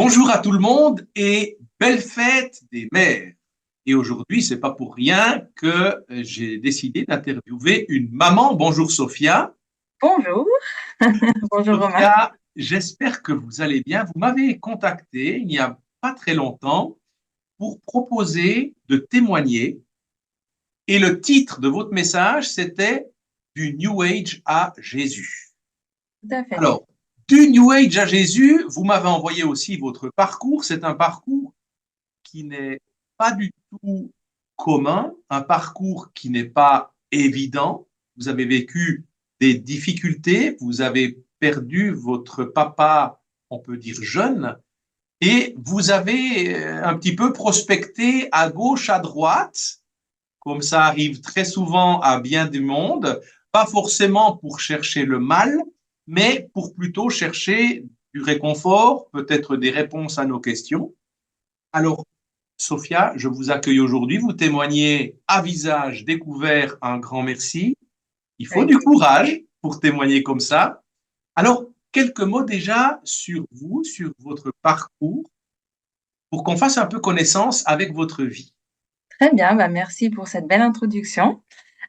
Bonjour à tout le monde et belle fête des mères. Et aujourd'hui, c'est pas pour rien que j'ai décidé d'interviewer une maman. Bonjour Sophia. Bonjour, bonjour Romain. Sophia, j'espère que vous allez bien. Vous m'avez contacté il n'y a pas très longtemps pour proposer de témoigner. Et le titre de votre message, c'était Du New Age à Jésus. Tout à fait. Alors, du New Age à Jésus, vous m'avez envoyé aussi votre parcours. C'est un parcours qui n'est pas du tout commun, un parcours qui n'est pas évident. Vous avez vécu des difficultés, vous avez perdu votre papa, on peut dire jeune, et vous avez un petit peu prospecté à gauche, à droite, comme ça arrive très souvent à bien du monde, pas forcément pour chercher le mal, mais pour plutôt chercher du réconfort, peut-être des réponses à nos questions. Alors, Sophia, je vous accueille aujourd'hui. Vous témoignez à visage découvert. Un grand merci. Il faut Avec du plaisir. courage pour témoigner comme ça. Alors, quelques mots déjà sur vous, sur votre parcours, pour qu'on fasse un peu connaissance avec votre vie. Très bien, merci pour cette belle introduction.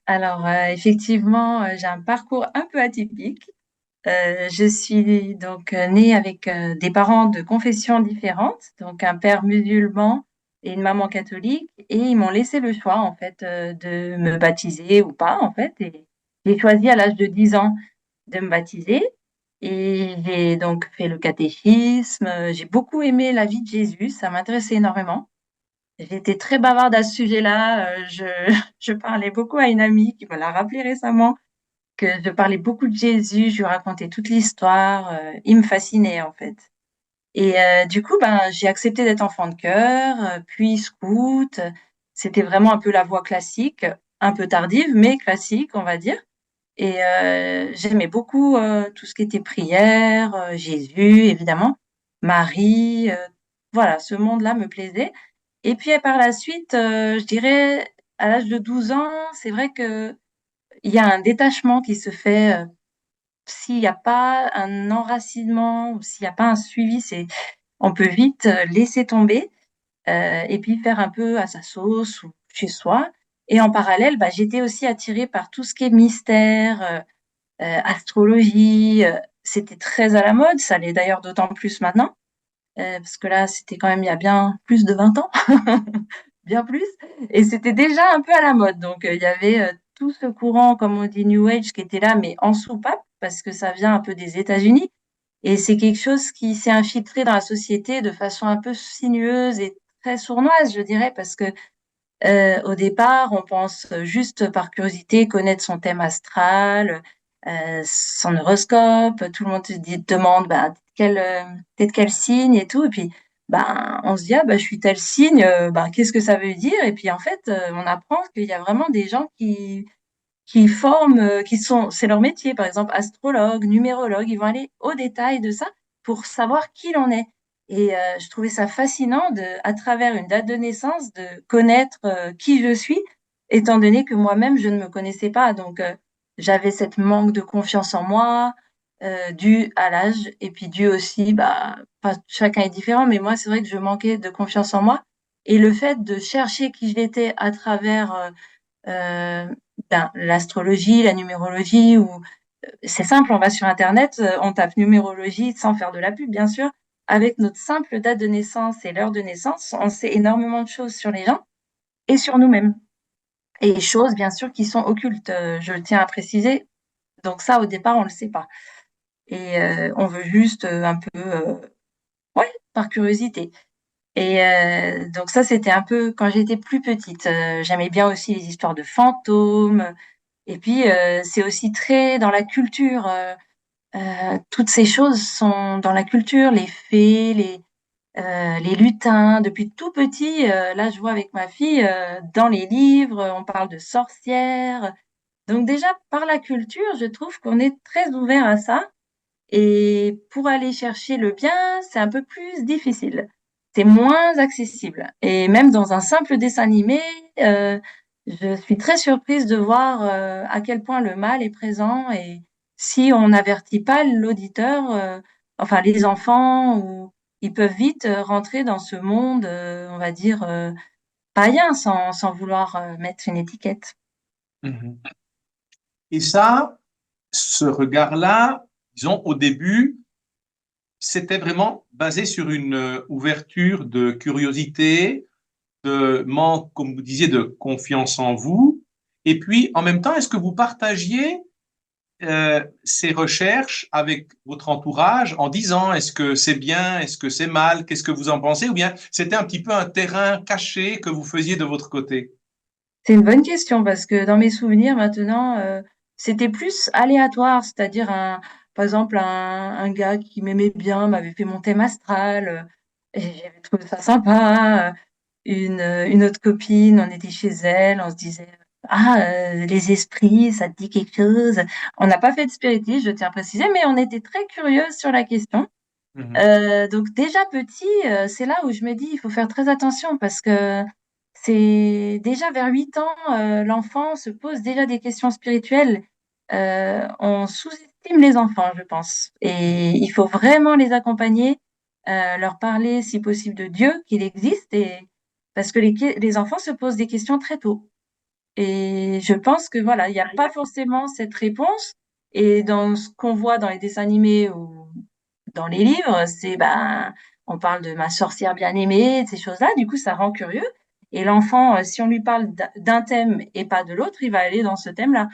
Alors, effectivement, j'ai un parcours un peu atypique. Je suis donc née avec des parents de confessions différentes, donc un père musulman et une maman catholique, et ils m'ont laissé le choix en fait de me baptiser ou pas en fait. Et j'ai choisi à l'âge de 10 ans de me baptiser. Et j'ai donc fait le catéchisme. J'ai beaucoup aimé la vie de Jésus, ça m'intéressait énormément. J'étais très bavarde à ce sujet-là. Je parlais beaucoup à une amie qui me l'a rappelé récemment, que je parlais beaucoup de Jésus, je lui racontais toute l'histoire. Il me fascinait en fait. Et du coup, j'ai accepté d'être enfant de chœur, puis scout. C'était vraiment un peu la voie classique, un peu tardive, mais classique, on va dire. Et j'aimais beaucoup tout ce qui était prière, Jésus, évidemment, Marie. Voilà, ce monde-là me plaisait. Et puis par la suite, je dirais, à l'âge de 12 ans, c'est vrai que il y a un détachement qui se fait. S'il n'y a pas un enracinement ou s'il n'y a pas un suivi, on peut vite laisser tomber et puis faire un peu à sa sauce ou chez soi. Et en parallèle, j'étais aussi attirée par tout ce qui est mystère, astrologie. C'était très à la mode, ça l'est d'ailleurs d'autant plus maintenant, parce que là, c'était quand même il y a bien plus de 20 ans, bien plus. Et c'était déjà un peu à la mode. Donc, il y avait tout ce courant, comme on dit, New Age, qui était là, mais en soupape, parce que ça vient un peu des États-Unis. Et c'est quelque chose qui s'est infiltré dans la société de façon un peu sinueuse et très sournoise, je dirais, parce que au départ, on pense juste par curiosité connaître son thème astral, son horoscope. Tout le monde demande t'es de quel signe et tout. Et puis, on se dit, je suis tel signe, qu'est-ce que ça veut dire? Et puis, en fait, on apprend qu'il y a vraiment des gens qui forment, c'est leur métier, par exemple, astrologue, numérologue, ils vont aller au détail de ça pour savoir qui l'on est. Et je trouvais ça fascinant à travers une date de naissance, de connaître qui je suis, étant donné que moi-même, je ne me connaissais pas. Donc, j'avais cette manque de confiance en moi, dû à l'âge, et puis dû aussi, pas, chacun est différent, mais moi, c'est vrai que je manquais de confiance en moi. Et le fait de chercher qui j'étais à travers euh, l'astrologie, la numérologie, ou c'est simple, on va sur Internet, on tape numérologie sans faire de la pub, bien sûr. Avec notre simple date de naissance et l'heure de naissance, on sait énormément de choses sur les gens et sur nous-mêmes. Et choses, bien sûr, qui sont occultes, je le tiens à préciser. Donc ça, au départ, on ne le sait pas. Et on veut juste un peu, ouais, par curiosité. Et donc ça, c'était un peu quand j'étais plus petite. J'aimais bien aussi les histoires de fantômes. Et puis, c'est aussi très dans la culture. Toutes ces choses sont dans la culture, les fées, les lutins. Depuis tout petit, là, je vois avec ma fille, dans les livres, on parle de sorcières. Donc déjà, par la culture, je trouve qu'on est très ouvert à ça. Et pour aller chercher le bien, c'est un peu plus difficile. C'est moins accessible. Et même dans un simple dessin animé, euh, je suis très surprise de voir à quel point le mal est présent et si on n'avertit pas l'auditeur, enfin les enfants ils peuvent vite rentrer dans ce monde, on va dire, païen, sans vouloir mettre une étiquette. Mhm. Et ça, ce regard-là, disons, au début, c'était vraiment basé sur une ouverture de curiosité, de manque, comme vous disiez, de confiance en vous. Et puis, en même temps, est-ce que vous partagiez ces recherches avec votre entourage en disant est-ce que c'est bien, est-ce que c'est mal, qu'est-ce que vous en pensez, ou bien c'était un petit peu un terrain caché que vous faisiez de votre côté? C'est une bonne question parce que dans mes souvenirs maintenant, c'était plus aléatoire, c'est-à-dire par exemple un gars qui m'aimait bien m'avait fait mon thème astral, et j'avais trouvé ça sympa. Une autre copine, on était chez elle, on se disait ah les esprits, ça te dit quelque chose? On n'a pas fait de spiritisme, je tiens à préciser, mais on était très curieuses sur la question. Mhm. Donc déjà petit, c'est là où je me dis, il faut faire très attention parce que c'est déjà vers 8 ans, l'enfant se pose déjà des questions spirituelles. On sous-estime les enfants, je pense, et il faut vraiment les accompagner, leur parler si possible de Dieu, qu'il existe, et parce que les enfants se posent des questions très tôt. Et je pense que voilà, il n'y a pas forcément cette réponse. Et dans ce qu'on voit dans les dessins animés ou dans les livres, c'est ben, on parle de ma sorcière bien-aimée, de ces choses-là. Du coup, ça rend curieux. Et l'enfant, si on lui parle d'un thème et pas de l'autre, il va aller dans ce thème-là.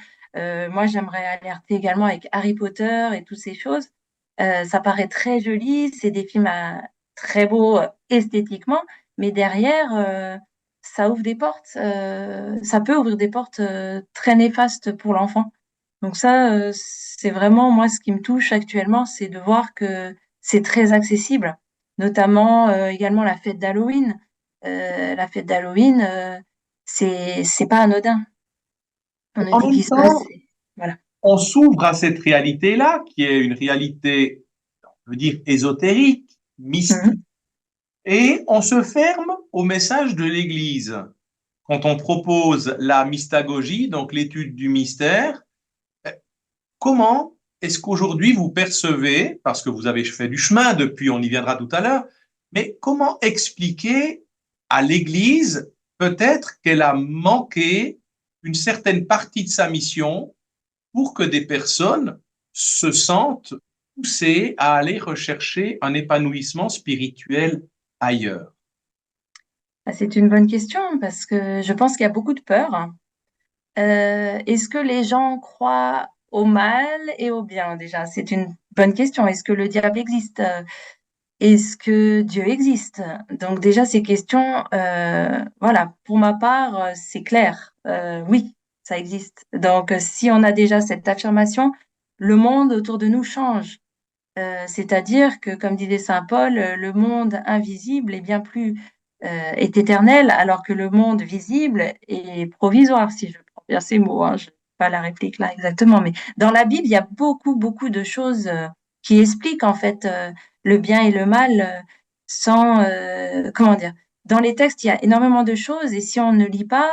Moi, j'aimerais alerter également avec Harry Potter et toutes ces choses. Ça paraît très joli, c'est des films très beaux esthétiquement, mais derrière, ça ouvre des portes, ça peut ouvrir des portes très néfastes pour l'enfant. Donc ça, c'est vraiment moi ce qui me touche actuellement, c'est de voir que c'est très accessible, notamment également la fête d'Halloween. La fête d'Halloween, c'est pas anodin. On ne En même déguise pas, temps, voilà. on s'ouvre à cette réalité-là, qui est une réalité, on veut dire, ésotérique, mystique, Mhm. et on se ferme au message de l'Église. Quand on propose la mystagogie, donc l'étude du mystère, comment est-ce qu'aujourd'hui vous percevez, parce que vous avez fait du chemin depuis, on y viendra tout à l'heure, mais comment expliquer à l'Église peut-être qu'elle a manqué une certaine partie de sa mission pour que des personnes se sentent poussées à aller rechercher un épanouissement spirituel ailleurs? Ah, c'est une bonne question parce que je pense qu'il y a beaucoup de peur. Est-ce que les gens croient au mal et au bien déjà? C'est une bonne question. Est-ce que le diable existe? Est-ce que Dieu existe? Donc déjà ces questions, voilà, pour ma part, c'est clair. Oui, ça existe. Donc si on a déjà cette affirmation, le monde autour de nous change. C'est-à-dire que, comme disait saint Paul, le monde invisible est bien plus est éternel, alors que le monde visible est provisoire, si je prends bien ces mots. Hein, je n'ai pas la réplique là exactement, mais dans la Bible, il y a beaucoup, beaucoup de choses qui expliquent en fait le bien et le mal sans comment dire. Dans les textes, il y a énormément de choses, et si on ne lit pas,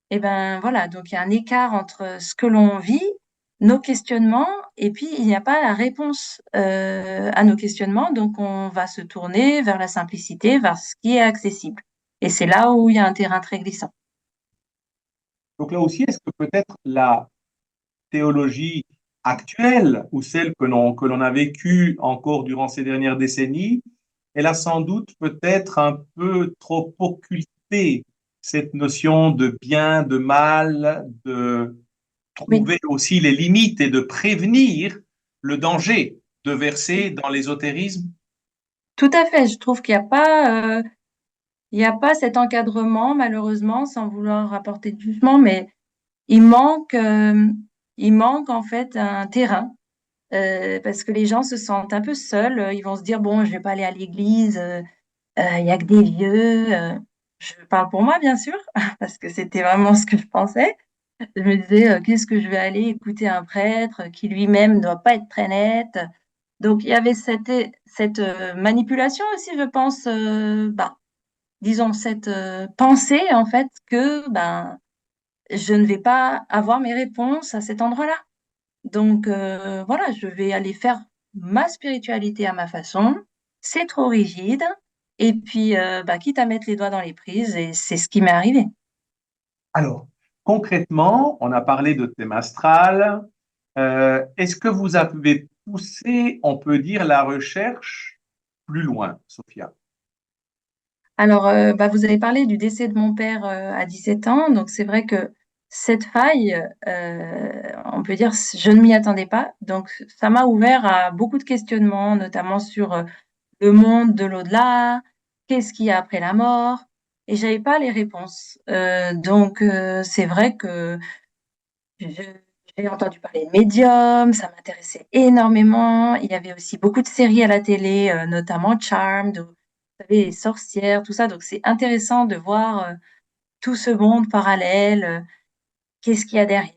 et ben voilà, donc il y a un écart entre ce que l'on vit, nos questionnements, et puis il n'y a pas la réponse à nos questionnements, donc on va se tourner vers la simplicité, vers ce qui est accessible. Et c'est là où il y a un terrain très glissant. Donc là aussi, est-ce que peut-être la théologie actuelle ou celle que l'on a vécue encore durant ces dernières décennies, elle a sans doute peut-être un peu trop occulté cette notion de bien, de mal, de Oui, trouver aussi les limites et de prévenir le danger de verser dans l'ésotérisme. tout à fait. Je trouve qu'il y a pas cet encadrement, malheureusement, sans vouloir apporter de jugement, mais il manque, euh, il manque en fait un terrain. Parce que les gens se sentent un peu seuls. Ils vont se dire, bon, je vais pas aller à l'église, il y a que des vieux. Je parle pour moi, bien sûr, parce que c'était vraiment ce que je pensais. Je me disais, qu'est-ce que je vais aller écouter un prêtre qui lui-même ne doit pas être très net. Donc, il y avait cette manipulation aussi, je pense, bah, disons, cette pensée, en fait, que ben, je ne vais pas avoir mes réponses à cet endroit-là. Donc voilà, je vais aller faire ma spiritualité à ma façon. c'est trop rigide. Et puis, quitte à mettre les doigts dans les prises, et c'est ce qui m'est arrivé. Alors, concrètement, on a parlé de thème astral. Est-ce que vous avez poussé, on peut dire, la recherche plus loin, Sophia? Alors, vous avez parlé du décès de mon père à 17 ans, donc c'est vrai que cette faille, on peut dire, je ne m'y attendais pas. Donc, ça m'a ouvert à beaucoup de questionnements, notamment sur le monde de l'au-delà, qu'est-ce qu'il y a après la mort, et j'avais pas les réponses. C'est vrai que je- j'ai entendu parler de médium, ça m'intéressait énormément. Il y avait aussi beaucoup de séries à la télé, notamment Charmed, où, vous savez, les sorcières, tout ça. Donc c'est intéressant de voir tout ce monde parallèle. Qu'est-ce qu'il y a derrière?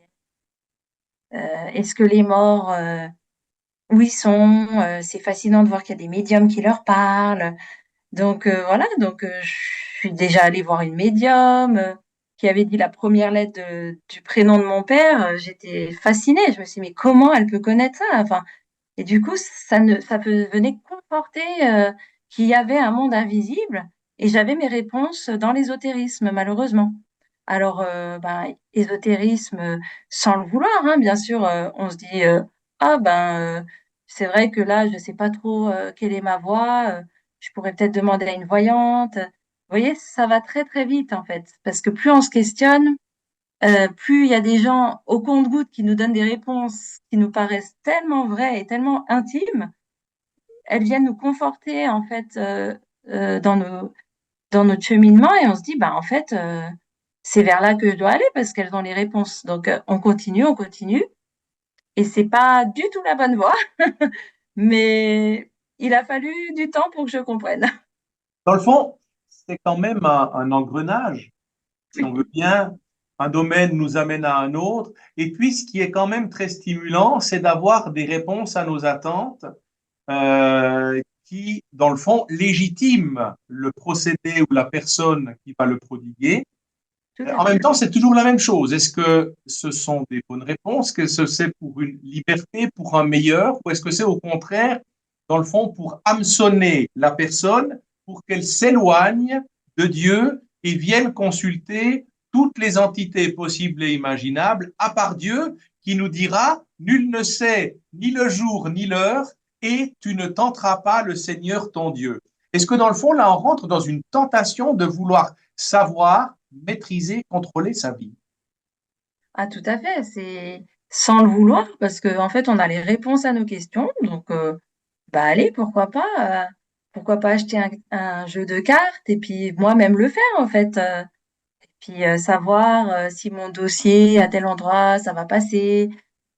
Est-ce que les morts, où ils sont? C'est fascinant de voir qu'il y a des médiums qui leur parlent. Je suis déjà allée voir une médium qui avait dit la première lettre du prénom de mon père. J'étais fascinée. Je me suis dit, mais comment elle peut connaître ça? Enfin, et du coup, venait conforter qu'il y avait un monde invisible et j'avais mes réponses dans l'ésotérisme, malheureusement. Alors, ésotérisme sans le vouloir, hein, bien sûr, on se dit, ah c'est vrai que là, je sais pas trop quelle est ma voie, je pourrais peut-être demander à une voyante. Vous voyez, ça va très très vite en fait, parce que plus on se questionne, plus il y a des gens au compte-gouttes qui nous donnent des réponses qui nous paraissent tellement vraies et tellement intimes, elles viennent nous conforter en fait dans notre cheminement et on se dit bah en fait c'est vers là que je dois aller parce qu'elles ont les réponses. Donc on continue et c'est pas du tout la bonne voie, mais il a fallu du temps pour que je comprenne. Dans le fond, c'est quand même un engrenage, si on Oui, veut bien. Un domaine nous amène à un autre. Et puis, ce qui est quand même très stimulant, c'est d'avoir des réponses à nos attentes qui, dans le fond, légitiment le procédé ou la personne qui va le prodiguer. tout à En même fait. temps, c'est toujours la même chose. Est-ce que ce sont des bonnes réponses? Que ce c'est pour une liberté, pour un meilleur? Ou est-ce que c'est au contraire, dans le fond, pour hameçonner la personne, pour qu'elle s'éloigne de Dieu et vienne consulter toutes les entités possibles et imaginables, à part Dieu, qui nous dira, nul ne sait ni le jour ni l'heure, et tu ne tenteras pas le Seigneur ton Dieu. Est-ce que dans le fond, là, on rentre dans une tentation de vouloir savoir, maîtriser, contrôler sa vie? Ah tout à fait, c'est sans le vouloir parce que en fait on a les réponses à nos questions. Donc allez, pourquoi pas acheter un jeu de cartes et puis moi-même le faire en fait. Puis savoir si mon dossier à tel endroit ça va passer,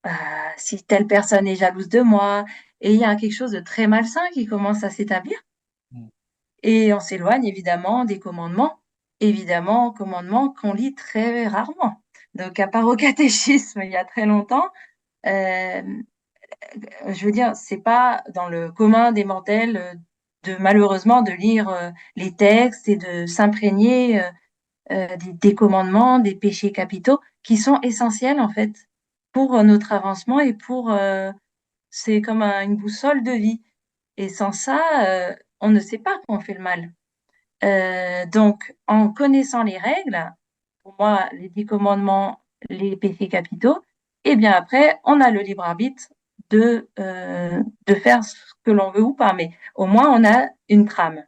euh, si telle personne est jalouse de moi. Et il y a quelque chose de très malsain qui commence à s'établir. Et on s'éloigne évidemment, commandements qu'on lit très rarement. Donc à part au catéchisme il y a très longtemps, euh, je veux dire, c'est pas dans le commun des mortels de malheureusement de lire les textes et de s'imprégner des commandements, des péchés capitaux qui sont essentiels en fait pour notre avancement et c'est comme une boussole de vie. Et sans ça, on ne sait pas qu'on fait le mal. Donc, en connaissant les règles, pour moi, les 10 commandements, les péchés capitaux, et bien après, on a le libre arbitre de faire ce que l'on veut ou pas, mais au moins on a une trame.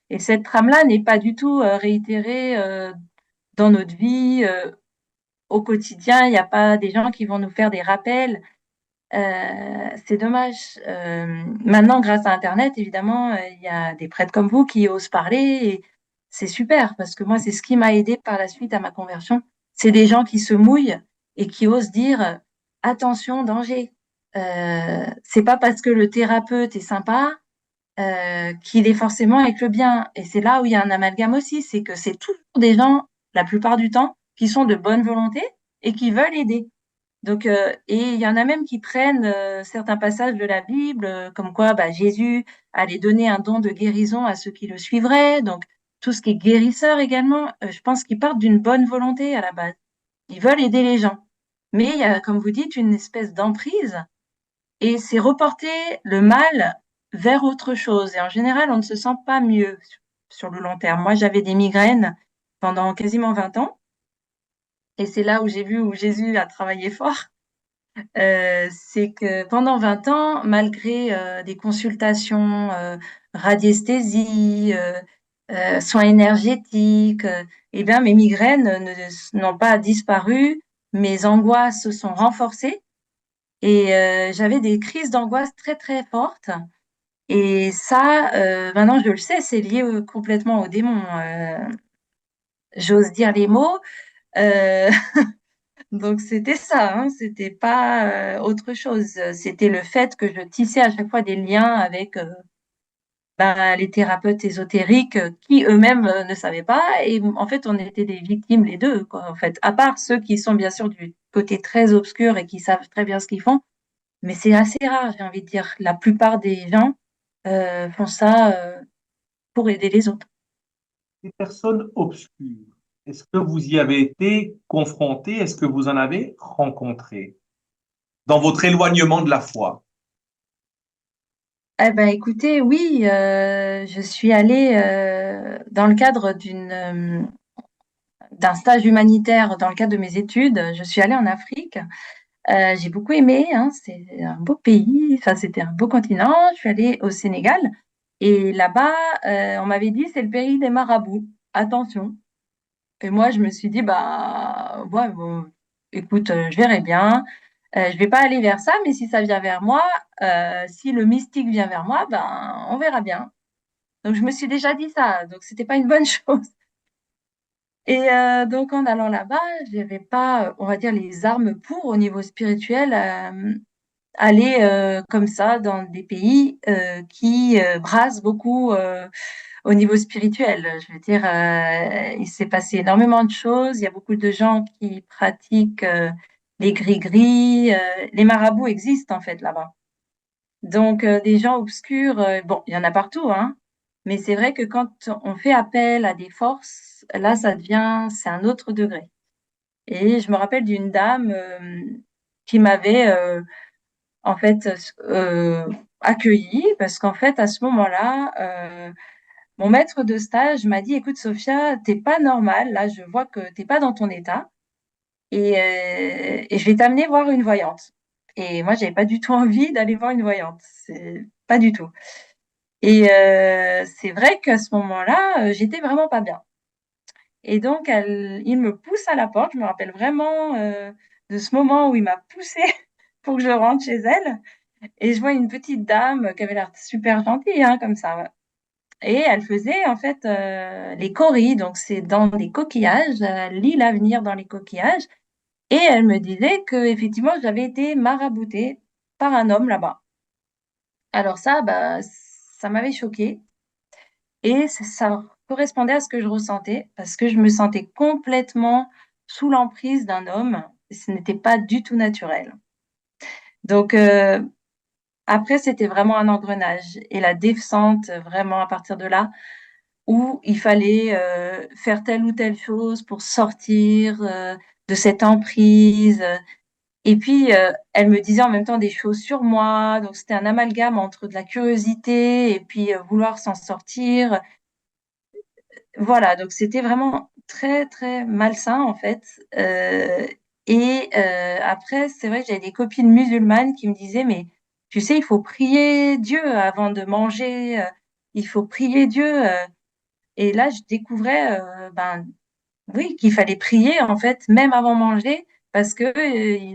Et cette trame-là n'est pas du tout réitérée dans notre vie au quotidien. Il n'y a pas des gens qui vont nous faire des rappels. C'est dommage. Maintenant, grâce à Internet, évidemment, il y a des prêtres comme vous qui osent parler et c'est super parce que moi, c'est ce qui m'a aidé par la suite à ma conversion. C'est des gens qui se mouillent et qui osent dire attention, danger. C'est pas parce que le thérapeute est sympa qu'il est forcément avec le bien. Et c'est là où il y a un amalgame aussi, c'est que c'est toujours des gens, la plupart du temps, qui sont de bonne volonté et qui veulent aider. Donc, et il y en a même qui prennent certains passages de la Bible, comme quoi Jésus allait donner un don de guérison à ceux qui le suivraient. Donc, tout ce qui est guérisseur également, je pense qu'ils partent d'une bonne volonté à la base. Ils veulent aider les gens. Mais il y a, comme vous dites, une espèce d'emprise et c'est reporter le mal vers autre chose. Et en général, on ne se sent pas mieux sur le long terme. Moi, j'avais des migraines pendant quasiment 20 ans. Et c'est là où j'ai vu où Jésus a travaillé fort. C'est que pendant 20 ans, malgré des consultations, radiesthésie, soins énergétiques, eh bien, mes migraines n'ont pas disparu, mes angoisses se sont renforcées et j'avais des crises d'angoisse très très fortes. Et ça, maintenant je le sais, c'est lié complètement au démon. J'ose dire les mots. Euh, Donc c'était ça, hein, c'était pas autre chose. C'était le fait que je tissais à chaque fois des liens avec les thérapeutes ésotériques qui eux-mêmes ne savaient pas. Et en fait, on était des victimes les deux, quoi, en fait. À part ceux qui sont bien sûr du côté très obscur et qui savent très bien ce qu'ils font. Mais c'est assez rare, j'ai envie de dire. La plupart des gens font ça pour aider les autres. Les personnes obscures, est-ce que vous y avez été confronté? Est-ce que vous en avez rencontré dans votre éloignement de la foi? Eh ben, écoutez, oui, je suis allée dans le cadre d'un stage humanitaire dans le cadre de mes études. Je suis allée en Afrique. J'ai beaucoup aimé, hein, c'est un beau pays, enfin, c'était un beau continent. Je suis allée au Sénégal et là-bas, on m'avait dit c'est le pays des marabouts. Attention. Et moi, je me suis dit, bah, ouais, bon, écoute, je verrai bien. Je vais pas aller vers ça, mais si ça vient vers moi, si le mystique vient vers moi, ben, on verra bien. Donc, je me suis déjà dit ça. Donc, c'était pas une bonne chose. Et donc, en allant là-bas, j'avais pas, on va dire, les armes pour, au niveau spirituel, aller comme ça dans des pays qui brassent beaucoup au niveau spirituel. Je veux dire, il s'est passé énormément de choses. Il y a beaucoup de gens qui pratiquent les gris-gris. Les marabouts existent en fait là-bas. Donc, des gens obscurs, bon, il y en a partout, hein. Mais c'est vrai que quand on fait appel à des forces, là, c'est un autre degré. Et je me rappelle d'une dame qui m'avait en fait accueillie parce qu'en fait, à ce moment-là, mon maître de stage m'a dit, écoute, Sophia, t'es pas normale. Là, je vois que t'es pas dans ton état et je vais t'amener voir une voyante. Et moi, j'avais pas du tout envie d'aller voir une voyante. C'est pas du tout. Et c'est vrai qu'à ce moment-là, j'étais vraiment pas bien. Et donc, il me pousse à la porte. Je me rappelle vraiment de ce moment où il m'a poussée pour que je rentre chez elle. Et je vois une petite dame qui avait l'air super gentille, hein, comme ça. Ouais. Et elle faisait en fait les coris, donc c'est dans des coquillages, elle lit l'avenir dans les coquillages. Et elle me disait que effectivement j'avais été maraboutée par un homme là-bas. Alors ça, bah, ça m'avait choquée et ça correspondait à ce que je ressentais parce que je me sentais complètement sous l'emprise d'un homme et ce n'était pas du tout naturel. Donc après, c'était vraiment un engrenage et la descente, vraiment à partir de là, où il fallait faire telle ou telle chose pour sortir de cette emprise. Et puis, elle me disait en même temps des choses sur moi. Donc, c'était un amalgame entre de la curiosité et puis vouloir s'en sortir. Voilà, donc c'était vraiment très, très malsain en fait. Euh, et après, c'est vrai que j'avais des copines musulmanes qui me disaient, mais tu sais, il faut prier Dieu avant de manger. Il faut prier Dieu. Et là, je découvrais, oui, qu'il fallait prier en fait, même avant manger, parce que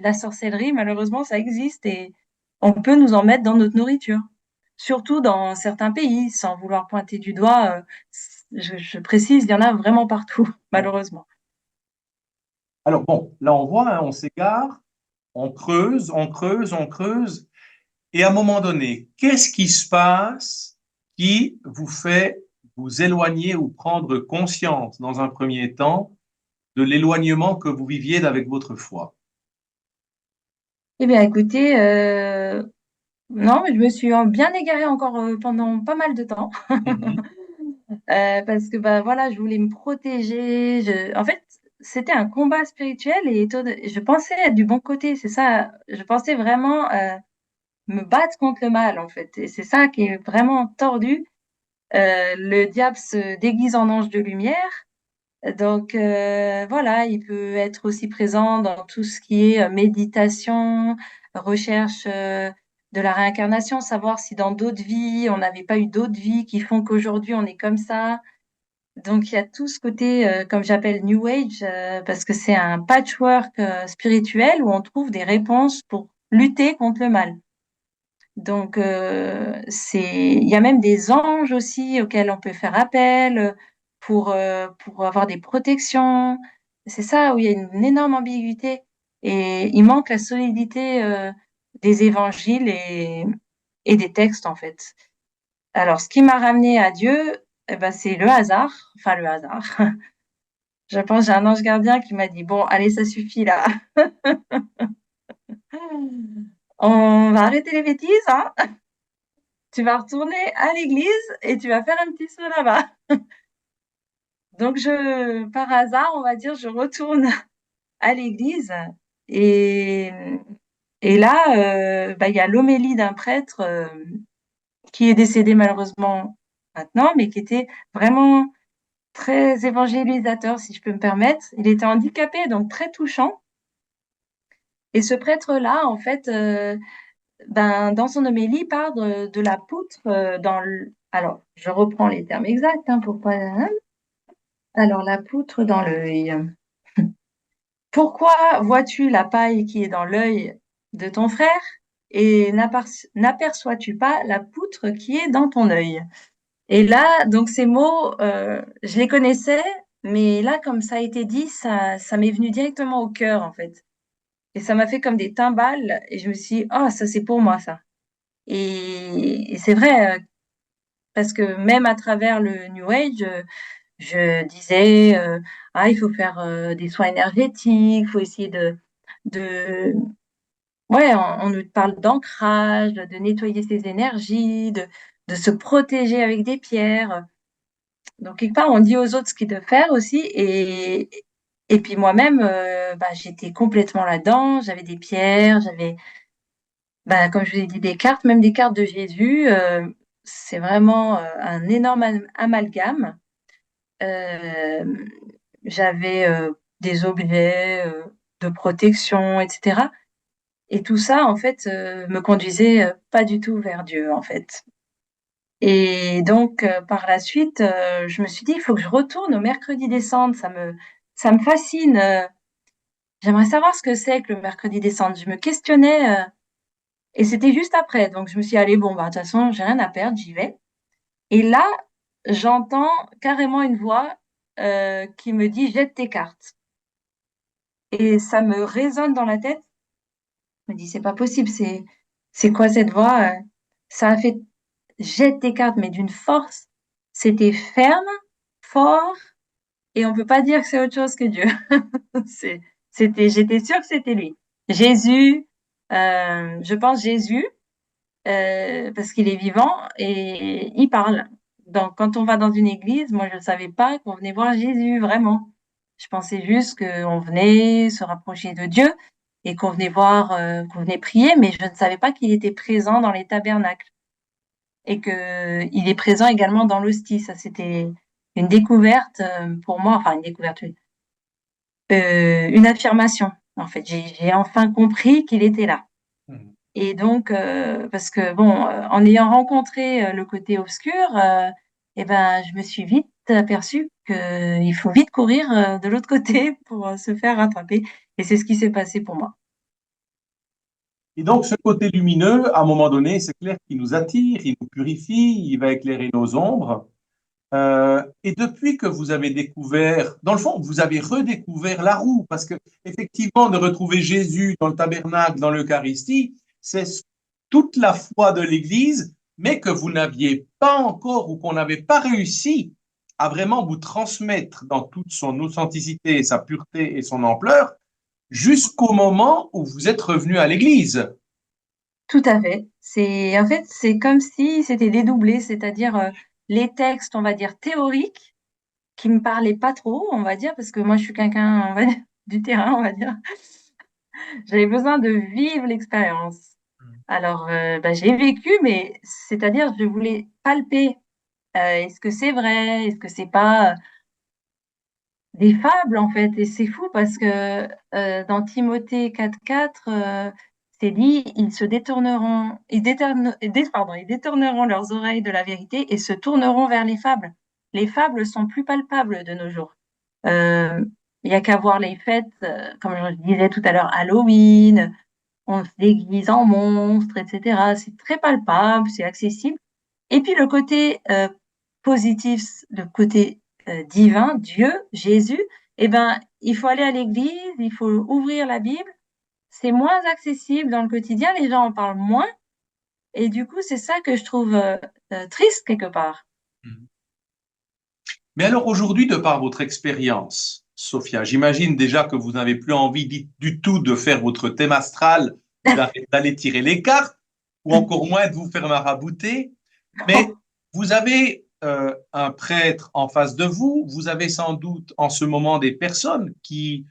la sorcellerie, malheureusement, ça existe et on peut nous en mettre dans notre nourriture. Surtout dans certains pays, sans vouloir pointer du doigt, je précise, il y en a vraiment partout, Ouais. malheureusement. Alors bon, là on voit, hein, on s'égare, on creuse, on creuse, on creuse. Et à un moment donné, qu'est-ce qui se passe qui vous fait vous éloigner ou prendre conscience dans un premier temps de l'éloignement que vous viviez avec votre foi? Eh bien, écoutez, non, mais je me suis bien égarée encore pendant pas mal de temps. Mhm. Parce que bah voilà, je voulais me protéger. En fait, c'était un combat spirituel et je pensais être du bon côté. C'est ça. Je pensais vraiment me battre contre le mal, en fait. Et c'est ça qui est vraiment tordu. Le diable se déguise en ange de lumière. Donc voilà, il peut être aussi présent dans tout ce qui est méditation, recherche de la réincarnation, savoir si dans d'autres vies, on n'avait pas eu d'autres vies qui font qu'aujourd'hui on est comme ça. Donc il y a tout ce côté, comme j'appelle New Age, parce que c'est un patchwork spirituel où on trouve des réponses pour lutter contre le mal. Donc, il y a même des anges aussi auxquels on peut faire appel pour avoir des protections. C'est ça où il y a une énorme ambiguïté et il manque la solidité des évangiles et des textes en fait. Alors, ce qui m'a ramené à Dieu, eh ben, c'est le hasard. Enfin, le hasard. Je pense que j'ai un ange gardien qui m'a dit, bon, allez, ça suffit là. On va arrêter les bêtises, hein. Tu vas retourner à l'église et tu vas faire un petit saut là-bas. Donc, par hasard, on va dire, je retourne à l'église et, et là, bah, il y a l'homélie d'un prêtre qui est décédé malheureusement maintenant, mais qui était vraiment très évangélisateur, si je peux me permettre. Il était handicapé, donc très touchant. Et ce prêtre-là, en fait, ben, dans son homélie, parle de la poutre dans le... Alors, je reprends les termes exacts hein, pour pas... Alors, la poutre dans l'œil. Pourquoi vois-tu la paille qui est dans l'œil de ton frère et n'aperçois-tu pas la poutre qui est dans ton œil? Et là, donc ces mots, je les connaissais, mais là, comme ça a été dit, ça m'est venu directement au cœur, en fait. Et ça m'a fait comme des timbales, et je me suis dit, ah, ça c'est pour moi, ça. Et c'est vrai, parce que même à travers le New Age, je disais, ah, il faut faire des soins énergétiques, il faut essayer de, ouais, on nous parle d'ancrage, de nettoyer ses énergies, de se protéger avec des pierres. Donc, quelque part, on dit aux autres ce qu'ils doivent faire aussi. Et puis moi-même, bah, j'étais complètement là-dedans. J'avais des pierres, j'avais, bah, comme je vous ai dit, des cartes, même des cartes de Jésus. C'est vraiment un énorme amalgame. Euh, J'avais des objets de protection, etc. Et tout ça, en fait, me conduisait pas du tout vers Dieu, en fait. Et donc, par la suite, je me suis dit, il faut que je retourne au mercredi des cendres. Ça me fascine. J'aimerais savoir ce que c'est que le mercredi des cendres. Je me questionnais, et c'était juste après. Donc, je me suis dit, allez, bon, bah, de toute façon, j'ai rien à perdre, j'y vais. Et là, j'entends carrément une voix qui me dit, jette tes cartes. Et ça me résonne dans la tête. Je me dis, c'est pas possible, c'est quoi cette voix? Ça a fait jette tes cartes, mais d'une force. C'était ferme, fort, et on peut pas dire que c'est autre chose que Dieu. J'étais sûre que c'était lui. Jésus, je pense Jésus, parce qu'il est vivant et il parle. Donc, quand on va dans une église, moi, je ne savais pas qu'on venait voir Jésus, vraiment. Je pensais juste qu'on venait se rapprocher de Dieu et qu'on venait voir, qu'on venait prier, mais je ne savais pas qu'il était présent dans les tabernacles et qu'il est présent également dans l'hostie. Ça, c'était une découverte pour moi, enfin une découverte, une affirmation. En fait, j'ai enfin compris qu'il était là. Mhm. Et donc, parce que bon, en ayant rencontré le côté obscur, eh ben, je me suis vite aperçue qu'il faut vite courir de l'autre côté pour se faire rattraper. Et c'est ce qui s'est passé pour moi. Et donc, ce côté lumineux, à un moment donné, c'est clair qu'il nous attire, il nous purifie, il va éclairer nos ombres. Et depuis que vous avez découvert, dans le fond, vous avez redécouvert la roue, parce que effectivement, de retrouver Jésus dans le tabernacle, dans l'Eucharistie, c'est toute la foi de l'Église, mais que vous n'aviez pas encore ou qu'on n'avait pas réussi à vraiment vous transmettre dans toute son authenticité, sa pureté et son ampleur, jusqu'au moment où vous êtes revenu à l'Église. Tout à fait. En fait, c'est comme si c'était dédoublé, c'est-à-dire les textes, on va dire théoriques, qui me parlaient pas trop, on va dire, parce que moi, je suis quelqu'un, on va dire, du terrain, on va dire. J'avais besoin de vivre l'expérience. Alors, j'ai vécu, mais c'est-à-dire, je voulais palper. Est-ce que c'est vrai? Est-ce que c'est pas des fables, en fait? Et c'est fou parce que dans Timothée 4,4, c'est dit, ils se détourneront, ils détourneront leurs oreilles de la vérité et se tourneront vers les fables. Les fables sont plus palpables de nos jours. Euh, Il y a qu'à voir les fêtes, comme je disais tout à l'heure, Halloween, on se déguise en monstre, etc. C'est très palpable, c'est accessible. Et puis le côté positif, le côté divin, Dieu, Jésus, eh ben, il faut aller à l'église, il faut ouvrir la Bible. C'est moins accessible dans le quotidien, les gens en parlent moins. Et du coup, c'est ça que je trouve triste quelque part. Mais alors aujourd'hui, de par votre expérience, Sophia, j'imagine déjà que vous n'avez plus envie du tout de faire votre thème astral ou d'aller tirer les cartes, ou encore moins de vous faire marabouter. Mais vous avez un prêtre en face de vous, vous avez sans doute en ce moment des personnes qui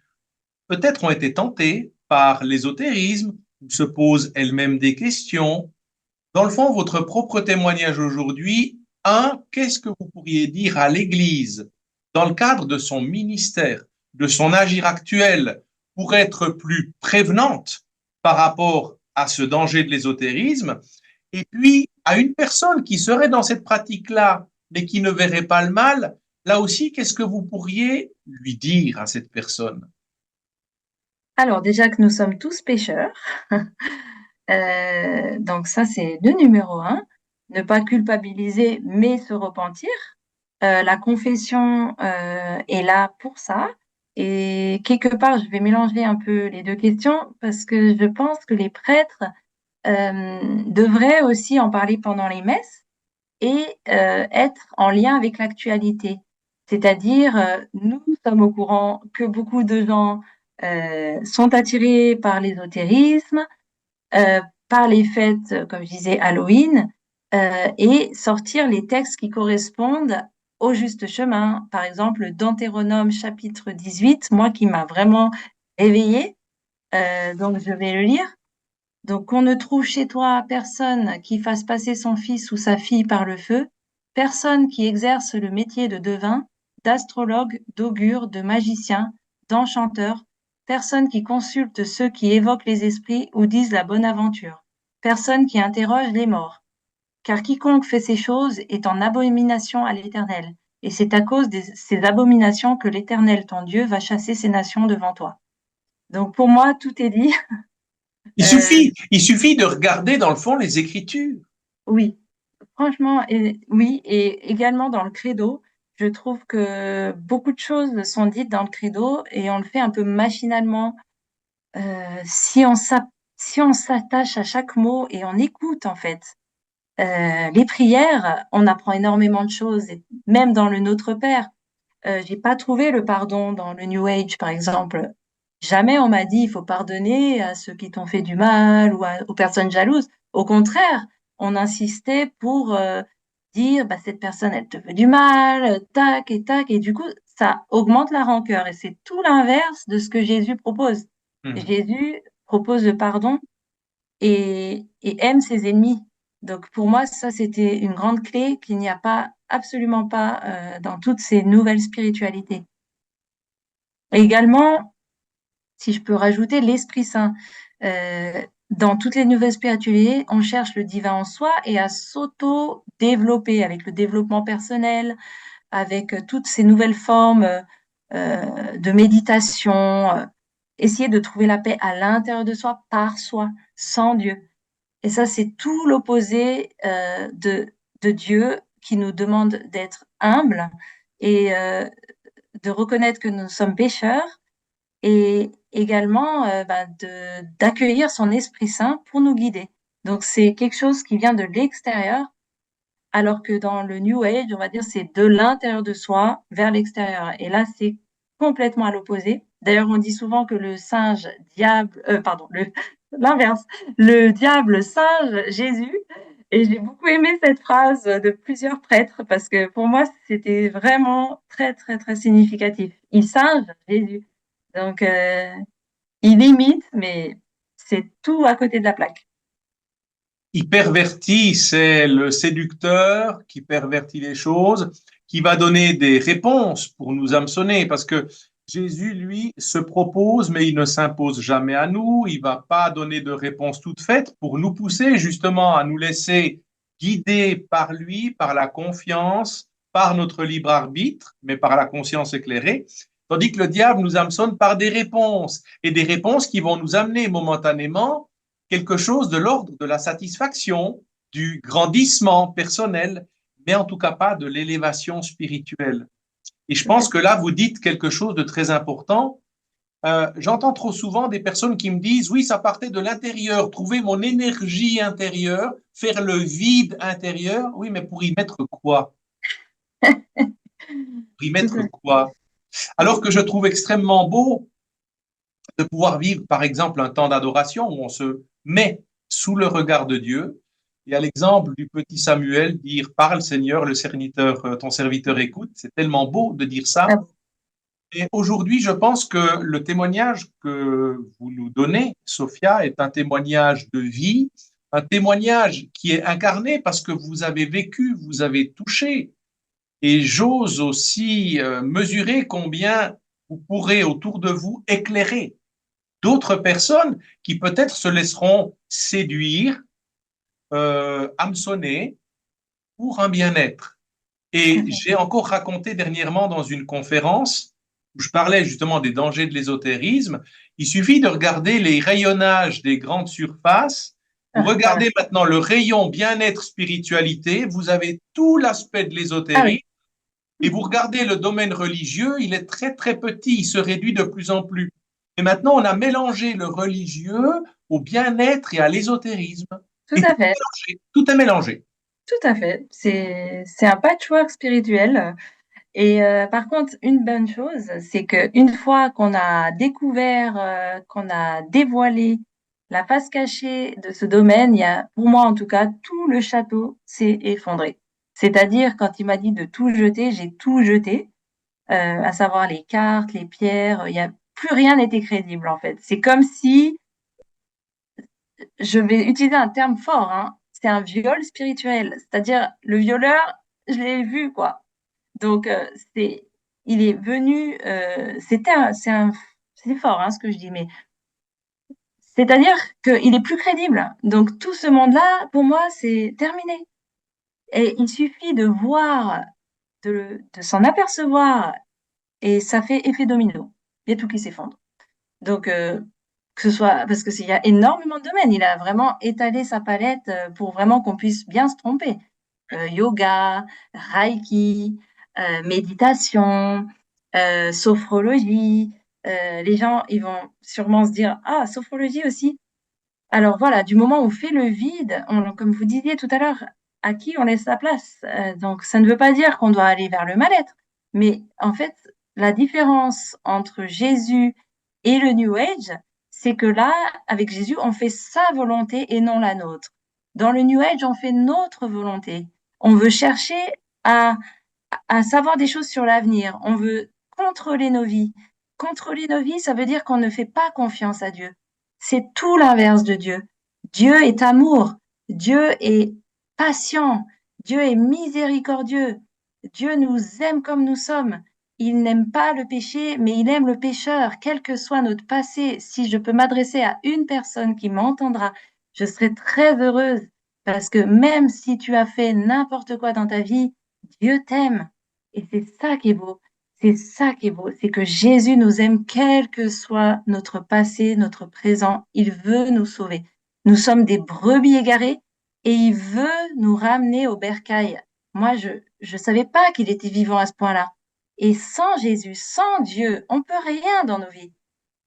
peut-être ont été tentées par l'ésotérisme, ou se posent elles-mêmes des questions. Dans le fond, votre propre témoignage aujourd'hui, qu'est-ce que vous pourriez dire à l'Église dans le cadre de son ministère, de son agir actuel, pour être plus prévenante par rapport à ce danger de l'ésotérisme, et puis à une personne qui serait dans cette pratique-là, mais qui ne verrait pas le mal, là aussi, qu'est-ce que vous pourriez lui dire à cette personne? Alors déjà que nous sommes tous pécheurs, donc ça c'est le numéro un. Ne pas culpabiliser, mais se repentir. La confession est là pour ça. Et quelque part, je vais mélanger un peu les deux questions parce que je pense que les prêtres devraient aussi en parler pendant les messes et être en lien avec l'actualité. C'est-à-dire, nous sommes au courant que beaucoup de gens sont attirés par l'ésotérisme, par les fêtes, comme je disais, Halloween, et sortir les textes qui correspondent au juste chemin. Par exemple, Deutéronome chapitre 18, moi qui m'a vraiment éveillée, donc je vais le lire. Donc, on ne trouve chez toi personne qui fasse passer son fils ou sa fille par le feu, personne qui exerce le métier de devin, d'astrologue, d'augure, de magicien, d'enchanteur, personne qui consulte ceux qui évoquent les esprits ou disent la bonne aventure, personne qui interroge les morts. Car quiconque fait ces choses est en abomination à l'Éternel, et c'est à cause de ces abominations que l'Éternel, ton Dieu, va chasser ces nations devant toi. Donc, pour moi, tout est dit. Euh, Il suffit de regarder dans le fond les Écritures. oui, franchement, oui, et également dans le credo, je trouve que beaucoup de choses sont dites dans le credo et on le fait un peu machinalement. Si si on s'attache à chaque mot et on écoute en fait les prières, on apprend énormément de choses, et même dans le Notre Père. J'ai pas trouvé le pardon dans le New Age, par exemple. Jamais on m'a dit il faut pardonner à ceux qui t'ont fait du mal ou aux personnes jalouses. Au contraire, on insistait pour dire bah, cette personne elle te veut du mal, tac, et du coup ça augmente la rancœur et c'est tout l'inverse de ce que Jésus propose. Mhm. Jésus propose le pardon et aime ses ennemis. Donc pour moi, ça, c'était une grande clé qu'il n'y a pas, absolument pas dans toutes ces nouvelles spiritualités. Et également, si je peux rajouter, l'Esprit Saint. Dans toutes les nouvelles spiritualités, on cherche le divin en soi et à s'auto-développer avec le développement personnel, avec toutes ces nouvelles formes de méditation, essayer de trouver la paix à l'intérieur de soi, par soi, sans Dieu. Et ça, c'est tout l'opposé de Dieu qui nous demande d'être humbles et de reconnaître que nous sommes pécheurs et également d'accueillir son Esprit Saint pour nous guider. Donc, c'est quelque chose qui vient de l'extérieur, alors que dans le New Age, on va dire, c'est de l'intérieur de soi vers l'extérieur. Et là, c'est complètement à l'opposé. D'ailleurs, on dit souvent que le singe diable, pardon, l'inverse, le diable singe Jésus. Et j'ai beaucoup aimé cette phrase de plusieurs prêtres parce que pour moi, c'était vraiment très significatif. Il singe Jésus. Donc, il imite, mais c'est tout à côté de la plaque. il pervertit, c'est le séducteur qui pervertit les choses, qui va donner des réponses pour nous hameçonner, parce que Jésus, lui, se propose, mais il ne s'impose jamais à nous, il va pas donner de réponse toute faite pour nous pousser justement à nous laisser guider par lui, par la confiance, par notre libre arbitre, mais par la conscience éclairée, tandis que le diable nous hameçonne par des réponses, et des réponses qui vont nous amener momentanément quelque chose de l'ordre de la satisfaction, du grandissement personnel, mais en tout cas pas de l'élévation spirituelle. Et je Tout à pense que fait. là, vous dites quelque chose de très important. J'entends trop souvent des personnes qui me disent, oui, ça partait de l'intérieur, trouver mon énergie intérieure, faire le vide intérieur. Oui, mais pour y mettre quoi? Pour y Tout mettre à quoi? Alors que je trouve extrêmement beau de pouvoir vivre, par exemple, un temps d'adoration où on se met sous le regard de Dieu. Et à l'exemple du petit Samuel, dire parle Seigneur, le serviteur, ton serviteur écoute. C'est tellement beau de dire ça. fait. Et aujourd'hui, je pense que le témoignage que vous nous donnez, Sophia, est un témoignage de vie, un témoignage qui est incarné parce que vous avez vécu, vous avez touché. Et j'ose aussi mesurer combien vous pourrez autour de vous éclairer d'autres personnes qui peut-être se laisseront séduire, hameçonner pour un bien-être. Tout à Et fait. j'ai encore raconté dernièrement dans une conférence où je parlais justement des dangers de l'ésotérisme. Il suffit de regarder les rayonnages des grandes surfaces. Vous Ah, voilà. regardez maintenant le rayon bien-être spiritualité, vous avez tout l'aspect de Ah oui. l'ésotérisme. Et vous regardez le domaine religieux, il est très très petit, il se réduit de plus en plus. Et maintenant, on a mélangé le religieux au bien-être et à l'ésotérisme. Tout Et à fait. tout est mélangé. Tout à fait. C'est un patchwork spirituel. Et par contre, une bonne chose, c'est qu'une fois qu'on a découvert, qu'on a dévoilé la face cachée de ce domaine, il y a, pour moi en tout cas, tout le château s'est effondré. C'est-à-dire, quand il m'a dit de tout jeter, j'ai tout jeté, à savoir les cartes, les pierres, il y a plus rien n'était crédible en fait. C'est comme si, je vais utiliser un terme fort, hein, c'est un viol spirituel. C'est-à-dire, le violeur, je l'ai vu, quoi. Donc, c'est, il est venu, c'est fort, hein, ce que je dis, mais c'est-à-dire qu'il est plus crédible. Donc, tout ce monde-là, pour moi, c'est terminé. Et il suffit de voir, de s'en apercevoir, et ça fait effet domino. Il y a tout qui s'effondre. Donc, que ce soit, parce que s'il y a énormément de domaines, il a vraiment étalé sa palette pour vraiment qu'on puisse bien se tromper. Yoga, Reiki, méditation, sophrologie. Les gens, ils vont sûrement se dire, ah, sophrologie aussi. Alors voilà, du moment où on fait le vide, comme vous disiez tout à l'heure, à qui on laisse la place? Donc, ça ne veut pas dire qu'on doit aller vers le mal-être, mais en fait, la différence entre Jésus et le New Age, c'est que là, avec Jésus, on fait sa volonté et non la nôtre. Dans le New Age, on fait notre volonté. On veut chercher à, à savoir des choses sur l'avenir. On veut contrôler nos vies. Contrôler nos vies, ça veut dire qu'on ne fait pas confiance à Dieu. C'est tout l'inverse de Dieu. Dieu est amour. Dieu est patient. Dieu est miséricordieux. Dieu nous aime comme nous sommes. Il n'aime pas le péché, mais il aime le pécheur, quel que soit notre passé. Si je peux m'adresser à une personne qui m'entendra, je serai très heureuse parce que même si tu as fait n'importe quoi dans ta vie, Dieu t'aime. Et c'est ça qui est beau. C'est ça qui est beau. C'est que Jésus nous aime quel que soit notre passé, notre présent. Il veut nous sauver. Nous sommes des brebis égarées et il veut nous ramener au bercail. Moi, je savais pas qu'il était vivant à ce point-là. Et sans Jésus, sans Dieu, on peut rien dans nos vies.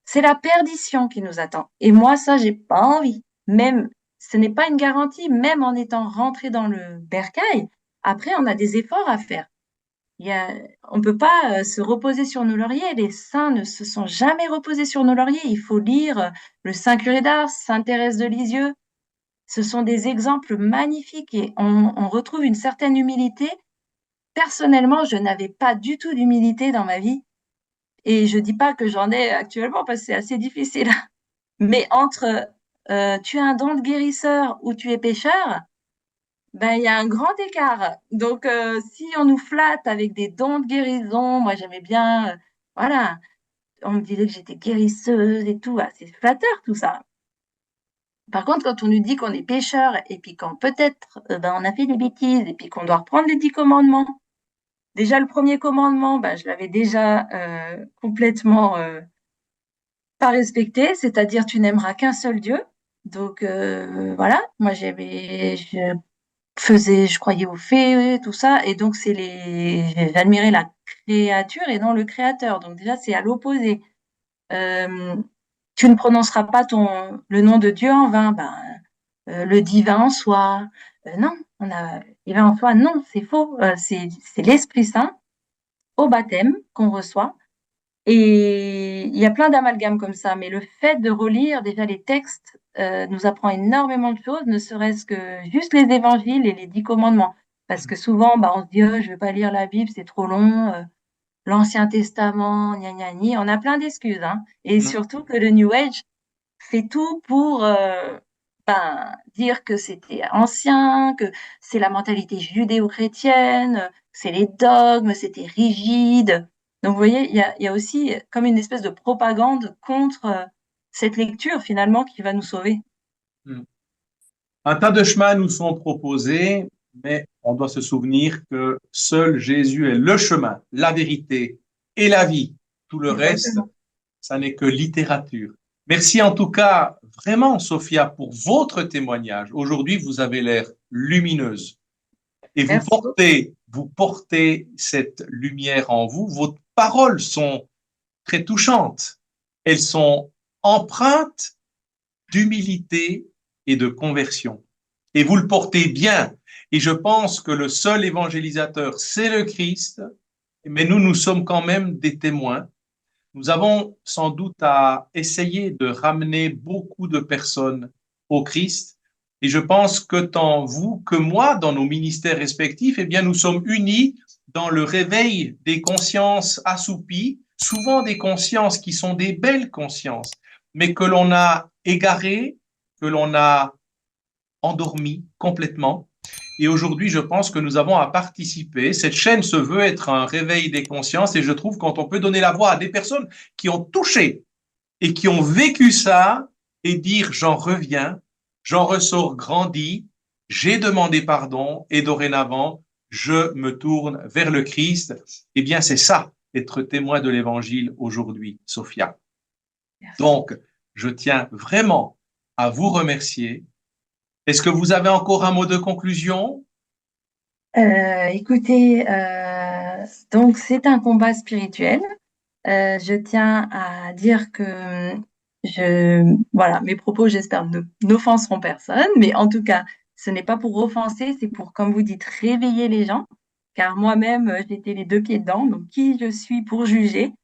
C'est la perdition qui nous attend. Et moi, ça, j'ai pas envie. Même, ce n'est pas une garantie, même en étant rentré dans le bercail, après, on a des efforts à faire. Il y a, on ne peut pas se reposer sur nos lauriers. Les saints ne se sont jamais reposés sur nos lauriers. Il faut lire le Saint Curé d'Ars, Saint Thérèse de Lisieux. Ce sont des exemples magnifiques et on retrouve une certaine humilité. Personnellement, je n'avais pas du tout d'humilité dans ma vie. Et je dis pas que j'en ai actuellement parce que c'est assez difficile. Mais entre tu as un don de guérisseur ou tu es pécheur, ben, il y a un grand écart. Donc, si on nous flatte avec des dons de guérison, moi j'aimais bien, voilà, on me disait que j'étais guérisseuse et tout, ah, c'est flatteur tout ça. Par contre, quand on nous dit qu'on est pécheur et puis quand peut-être ben, on a fait des bêtises et puis qu'on doit reprendre les 10 commandements, déjà le premier commandement, ben, je l'avais déjà complètement pas respecté, c'est-à-dire tu n'aimeras qu'un seul Dieu. Donc voilà, moi je faisais, je croyais aux fées, tout ça, et donc j'admirais la créature et non le créateur. Donc déjà c'est à l'opposé. Euh, Tu ne prononceras pas le nom de Dieu en vain. Ben, le divin en soi, non, divin en soi, non, c'est faux. C'est l'Esprit Saint au baptême qu'on reçoit. Et il y a plein d'amalgames comme ça, mais le fait de relire déjà les textes nous apprend énormément de choses, ne serait-ce que juste les évangiles et les 10 commandements. Parce que souvent, bah, on se dit, oh, je ne vais pas lire la Bible, c'est trop long. L'Ancien Testament, gna gna gni. On a plein d'excuses, hein. Et Mm. surtout que le New Age fait tout pour ben, dire que c'était ancien, que c'est la mentalité judéo-chrétienne, c'est les dogmes, c'était rigide. Donc, vous voyez, il y a aussi comme une espèce de propagande contre cette lecture finalement qui va nous sauver. Mm. Un tas de chemins nous sont proposés, mais on doit se souvenir que seul Jésus est le chemin, la vérité et la vie. Tout le reste, Exactement. ça n'est que littérature. Merci en tout cas vraiment, Sophia, pour votre témoignage. Aujourd'hui, vous avez l'air lumineuse et Merci beaucoup. vous portez cette lumière en vous. Vos paroles sont très touchantes. Elles sont empreintes d'humilité et de conversion. Et vous le portez bien. Et je pense que le seul évangélisateur, c'est le Christ, mais nous sommes quand même des témoins. Nous avons sans doute à essayer de ramener beaucoup de personnes au Christ. Et je pense que tant vous que moi, dans nos ministères respectifs, eh bien, nous sommes unis dans le réveil des consciences assoupies, souvent des consciences qui sont des belles consciences, mais que l'on a égarées, que l'on a endormies complètement. Et aujourd'hui, je pense que nous avons à participer. Cette chaîne se veut être un réveil des consciences et je trouve quand on peut donner la voix à des personnes qui ont touché et qui ont vécu ça et dire j'en reviens, j'en ressors grandi, j'ai demandé pardon et dorénavant, je me tourne vers le Christ. Eh bien, c'est ça, être témoin de l'évangile aujourd'hui, Sophia. Merci. Donc, je tiens vraiment à vous remercier. Est-ce que vous avez encore un mot de conclusion? Écoutez, donc c'est un combat spirituel. Je tiens à dire que voilà, mes propos, j'espère, n'offenseront personne, mais en tout cas, ce n'est pas pour offenser, c'est pour, comme vous dites, réveiller les gens, car moi-même, j'étais les deux pieds dedans, donc qui je suis pour juger?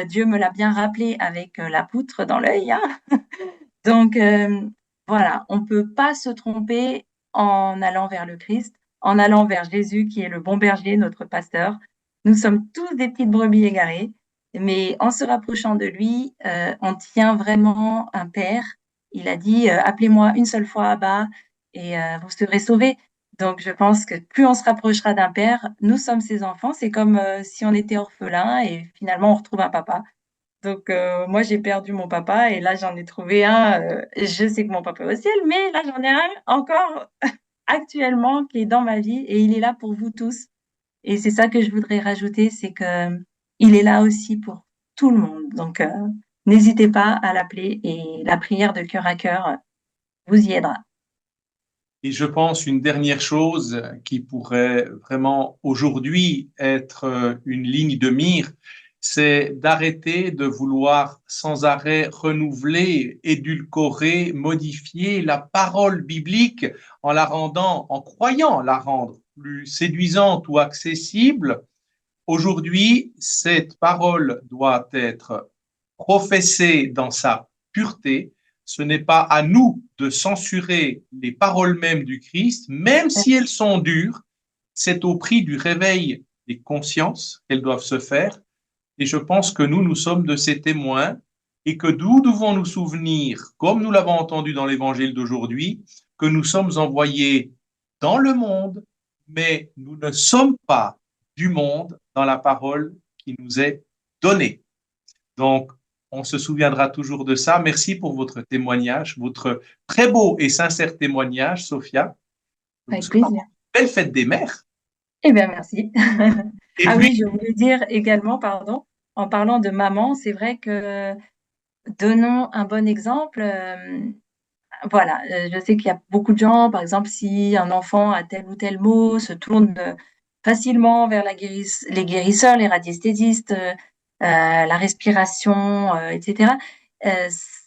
Dieu me l'a bien rappelé avec la poutre dans l'œil, hein. Donc, voilà, on ne peut pas se tromper en allant vers le Christ, en allant vers Jésus, qui est le bon berger, notre pasteur. Nous sommes tous des petites brebis égarées, mais en se rapprochant de lui, on tient vraiment un Père. Il a dit, appelez-moi une seule fois Abba et vous serez sauvés. Donc, je pense que plus on se rapprochera d'un Père, nous sommes ses enfants. C'est comme si on était orphelin et finalement on retrouve un papa. Donc, moi, j'ai perdu mon papa et là, j'en ai trouvé un. Je sais que mon papa est au ciel, mais là, j'en ai un encore actuellement qui est dans ma vie et il est là pour vous tous. Et c'est ça que je voudrais rajouter, c'est que il est là aussi pour tout le monde. Donc, n'hésitez pas à l'appeler et la prière de cœur à cœur vous y aidera. Et je pense une dernière chose qui pourrait vraiment aujourd'hui être une ligne de mire, c'est d'arrêter de vouloir sans arrêt renouveler, édulcorer, modifier la parole biblique en la rendant, en croyant la rendre plus séduisante ou accessible. Aujourd'hui, cette parole doit être professée dans sa pureté. Ce n'est pas à nous de censurer les paroles mêmes du Christ, même si elles sont dures. C'est au prix du réveil des consciences qu'elles doivent se faire. Et je pense que nous sommes de ces témoins. et que nous devons nous souvenir, comme nous l'avons entendu dans l'évangile d'aujourd'hui, que nous sommes envoyés dans le monde, mais nous ne sommes pas du monde dans la parole qui nous est donnée. Donc, on se souviendra toujours de ça. Merci pour votre témoignage, votre très beau et sincère témoignage, Sophia. Je vous Avec souhaite plaisir. une belle fête des mères. Eh bien, merci. Et Ah puis, oui, je voulais dire également, pardon, en parlant de maman, c'est vrai que donnons un bon exemple. Voilà, je sais qu'il y a beaucoup de gens, par exemple, si un enfant a tel ou tel mot, se tourne facilement vers les guérisseurs, les radiesthésistes, la respiration, etc. Euh, s-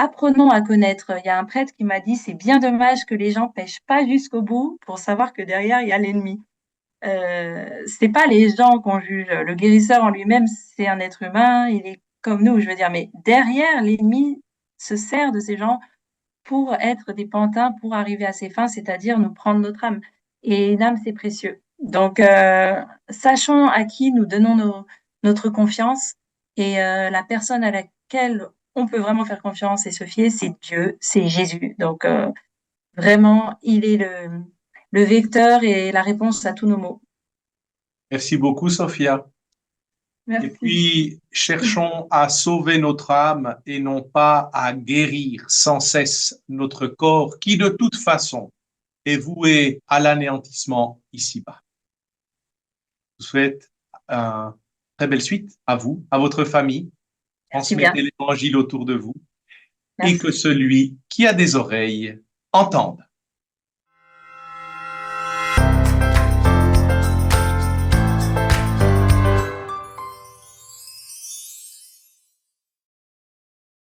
Apprenons à connaître. Il y a un prêtre qui m'a dit, c'est bien dommage que les gens pêchent pas jusqu'au bout pour savoir que derrière, il y a l'ennemi. C'est pas les gens qu'on juge. Le guérisseur en lui-même, c'est un être humain, il est comme nous, je veux dire, mais derrière, l'ennemi se sert de ces gens pour être des pantins, pour arriver à ses fins, c'est-à-dire nous prendre notre âme. Et l'âme, c'est précieux. Donc, sachons à qui nous donnons notre confiance et la personne à laquelle on peut vraiment faire confiance et se fier, c'est Dieu, c'est Jésus. Donc, vraiment, il est le vecteur et la réponse à tous nos maux. merci beaucoup, Sophia. Et Merci. puis, cherchons à sauver notre âme et non pas à guérir sans cesse notre corps qui, de toute façon, est voué à l'anéantissement ici-bas. Je vous souhaite une très belle suite à vous, à votre famille. Merci bien. Transmettez l'évangile autour de vous et que Merci. celui qui a des oreilles entende.